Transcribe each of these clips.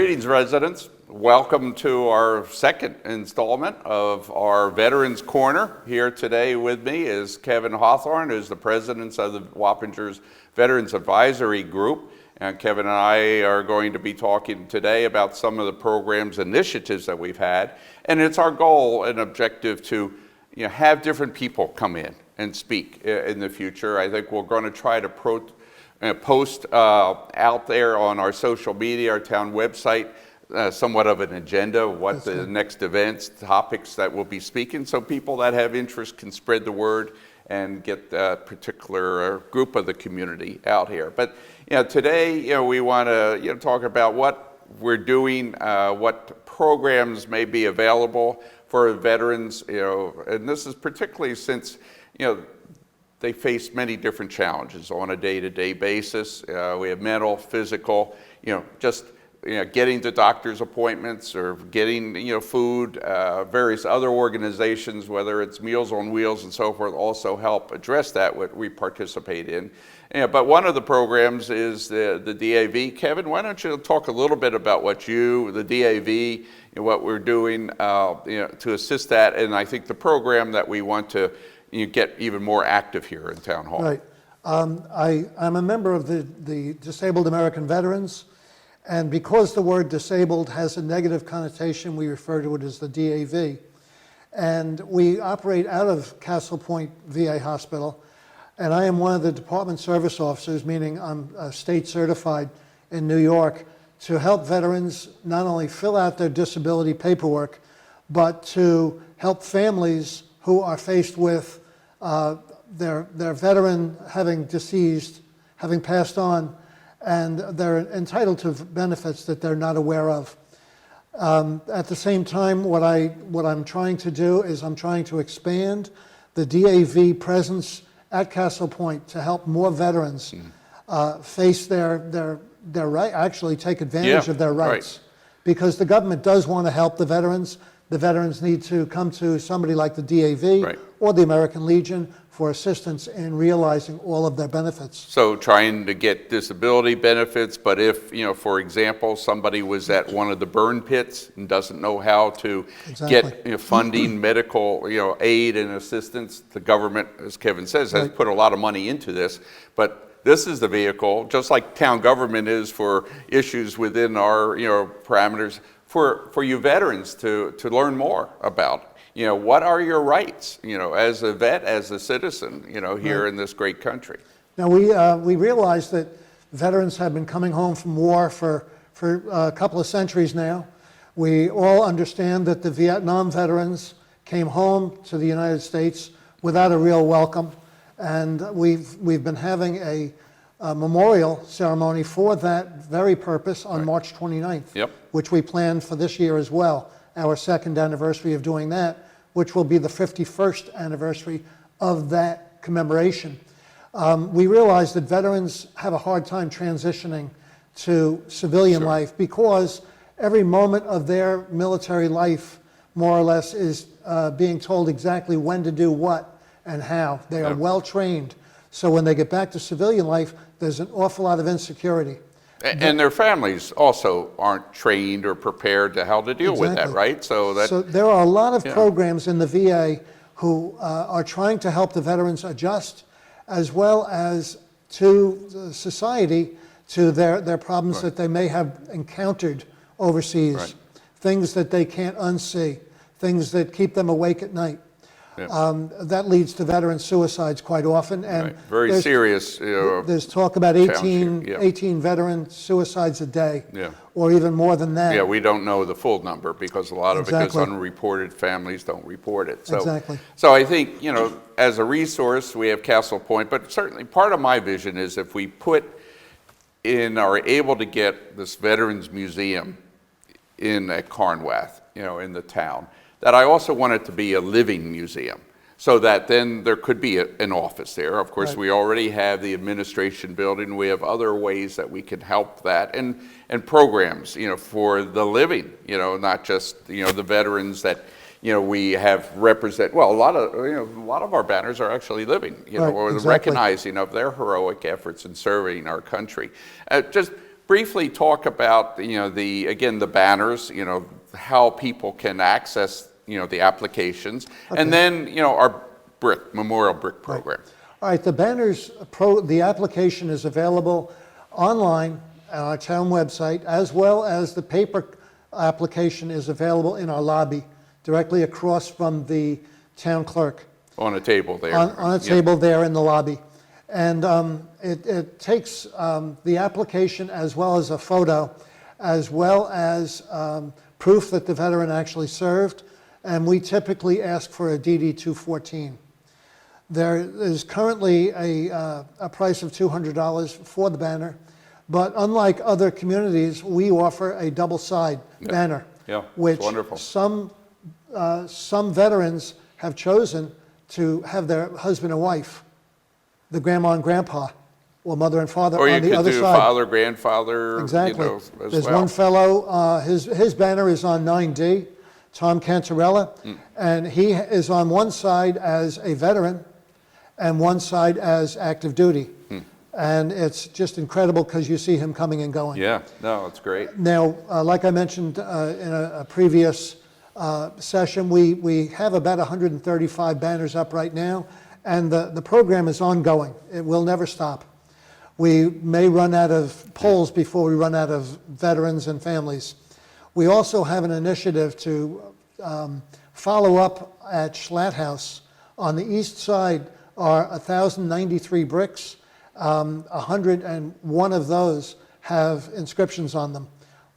Greetings, residents. Welcome to our second installment of our Veterans Corner. Here today with me is Kevin Hawthorne, who's the president of the Wappingers Veterans Advisory Group. And Kevin and I are going to be talking today about some of the programs, initiatives that we've had. And it's our goal and objective to have different people come in and speak in the future. I think we're going to try to post out there on our social media, our town website, somewhat of an agenda of what the next events, topics that we'll be speaking, so people that have interest can spread the word and get that particular group of the community out here. But today we want to talk about what we're doing, what programs may be available for veterans, and this is particularly since they face many different challenges on a day-to-day basis. We have mental, physical, just getting to doctor's appointments or getting food. Various other organizations, whether it's Meals on Wheels and so forth, also help address that, what we participate in. But one of the programs is the DAV. Kevin, why don't you talk a little bit about what the DAV, what we're doing to assist that, and I think the program that we want to get even more active here in Town Hall. Right. I'm a member of the Disabled American Veterans, and because the word disabled has a negative connotation, we refer to it as the DAV. And we operate out of Castle Point VA Hospital, and I am one of the department service officers, meaning I'm state certified in New York, to help veterans not only fill out their disability paperwork, but to help families who are faced with their veteran having deceased, having passed on, and they're entitled to benefits that they're not aware of. At the same time, what I'm trying to do is I'm trying to expand the DAV presence at Castle Point to help more veterans face their right, actually take advantage of their rights. Right. Because the government does want to help the veterans. The veterans need to come to somebody like the DAV or the American Legion for assistance in realizing all of their benefits. So trying to get disability benefits, but if, for example, somebody was at one of the burn pits and doesn't know how to get funding, medical aid and assistance, the government, as Kevin says, has put a lot of money into this. But this is the vehicle, just like town government is for issues within our parameters, for you veterans to learn more about, what are your rights, as a vet, as a citizen, here in this great country. Now we realize that veterans have been coming home from war for a couple of centuries now. We all understand that the Vietnam veterans came home to the United States without a real welcome, and we've been having a memorial ceremony for that very purpose on March 29th, which we planned for this year as well, our second anniversary of doing that, which will be the 51st anniversary of that commemoration. We realize that veterans have a hard time transitioning to civilian life because every moment of their military life, more or less, is being told exactly when to do what and how. They are well trained. So when they get back to civilian life, there's an awful lot of insecurity. And their families also aren't trained or prepared to how to deal with that, right? So there are a lot of programs in the VA who are trying to help the veterans adjust, as well as to society, to their problems that they may have encountered overseas, things that they can't unsee, things that keep them awake at night. That leads to veteran suicides quite often, and very serious. There's talk about 18 veteran suicides a day, or even more than that. Yeah, we don't know the full number because a lot of it is unreported. Families don't report it. So, so I think as a resource we have Castle Point, but certainly part of my vision is if we are able to get this Veterans Museum at Carnwath, in the town, that I also want it to be a living museum, so that then there could be an office there. Of course, we already have the administration building. We have other ways that we can help that, and programs, for the living, not just the veterans that we have represent. Well, a lot of our banners are actually living, or the recognizing of their heroic efforts in serving our country. Just briefly talk about, again, the banners, how people can access, the applications, and then, our Memorial Brick Program. All right, the the application is available online on our town website, as well as the paper application is available in our lobby, directly across from the town clerk. On a table there. On a table there in the lobby. And it takes the application as well as a photo, as well as proof that the veteran actually served, and we typically ask for a DD-214. There is currently a price of $200 for the banner, but unlike other communities, we offer a double-side banner, Yeah, which it's wonderful. some veterans have chosen to have their husband and wife, the grandma and grandpa, or mother and father Or you on the could other do side. father, grandfather, Exactly. as There's well. one fellow, his banner is on 9D, Tom Cantarella, and he is on one side as a veteran and one side as active duty. And it's just incredible because you see him coming and going. Yeah, no, it's great. Now, like I mentioned in a previous session, we have about 135 banners up right now, and the program is ongoing. It will never stop. We may run out of polls before we run out of veterans and families. We also have an initiative to follow up at Schlatt House. On the east side are 1,093 bricks. 101 of those have inscriptions on them.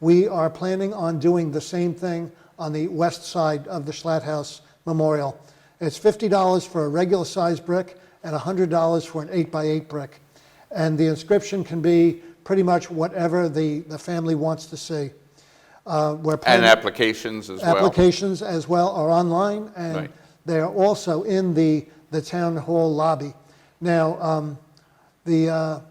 We are planning on doing the same thing on the west side of the Schlatt House Memorial. It's $50 for a regular size brick and $100 for an 8x8 brick. And the inscription can be pretty much whatever the family wants to see. We're And planning applications as well. applications as well are online, and Right. they're also in the town hall lobby. Now, the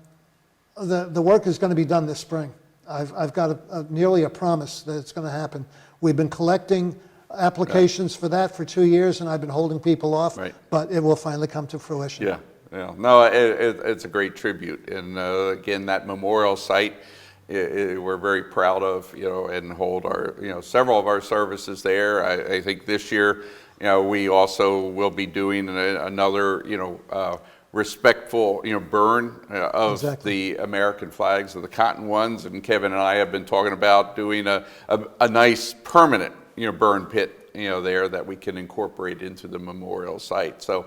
work is going to be done this spring. I've got nearly a promise that it's going to happen. We've been collecting applications for that for 2 years, and I've been holding people off, Right. but it will finally come to fruition. Yeah, yeah. No, it's a great tribute. And again, that memorial site, we're very proud of, and hold our, several of our services there. I think this year, we also will be doing another, respectful, burn of Exactly. the American flags, of the cotton ones. And Kevin and I have been talking about doing a nice permanent, burn pit, there that we can incorporate into the memorial site. So,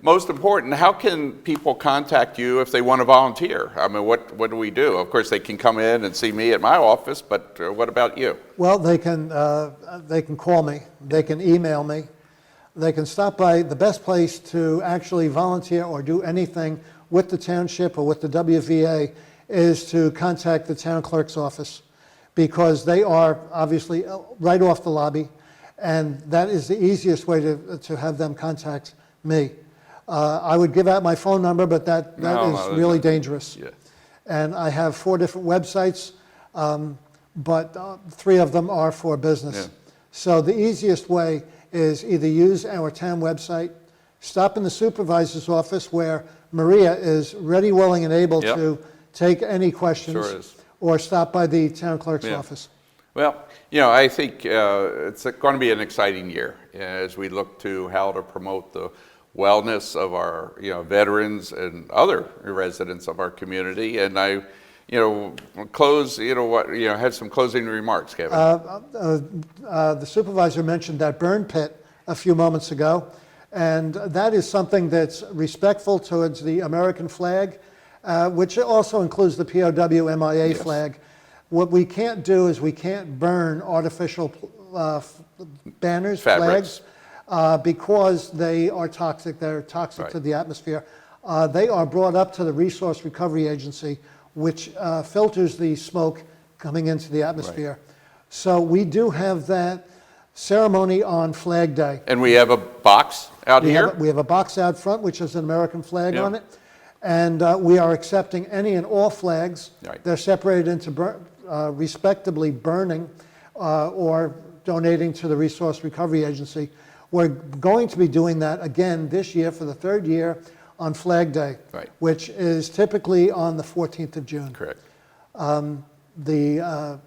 most important, how can people contact you if they want to volunteer? I mean, what do we do? Of course, they can come in and see me at my office, but what about you? Well, they can call me, they can email me, they can stop by. The best place to actually volunteer or do anything with the township or with the WVA is to contact the town clerk's office, because they are obviously right off the lobby, and that is the easiest way to have them contact me. I would give out my phone number, but that is really dangerous. Yeah. And I have 4 different websites, but 3 of them are for business. Yeah. So the easiest way is either use our town website, stop in the supervisor's office where Maria is ready, willing, and able Yep. to take any questions, Sure is. or stop by the town clerk's Yeah. office. Well, I think it's going to be an exciting year as we look to how to promote the wellness of our, veterans and other residents of our community. And I, close, have some closing remarks, Kevin. The supervisor mentioned that burn pit a few moments ago, and that is something that's respectful towards the American flag, which also includes the POW MIA Yes. flag. What we can't do is we can't burn artificial banners, Fabrics. flags, because they are toxic. They're toxic to Right. the atmosphere. They are brought up to the Resource Recovery Agency, which filters the smoke coming into the atmosphere. So we do have that ceremony on Flag Day. And we have a box out here. We have a box out front which has an American flag Yeah. on it, and we are accepting any and all flags. Right. They're separated into respectably burning or donating to the Resource Recovery Agency. We're going to be doing that again this year for the 3rd year on Flag Day, Right. which is typically on the 14th of June. Correct. The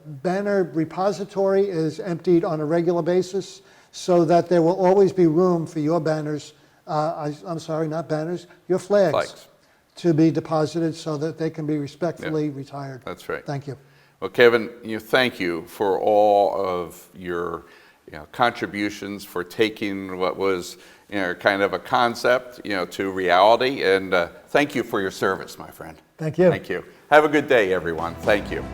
banner repository is emptied on a regular basis so that there will always be room for your banners, I'm sorry, not banners, your flags to be deposited so that they can be respectfully retired. That's right. Thank you. Well, Kevin, thank you for all of your contributions, for taking what was kind of a concept to reality, and thank you for your service, my friend. Thank you. Thank you. Have a good day, everyone. Thank you.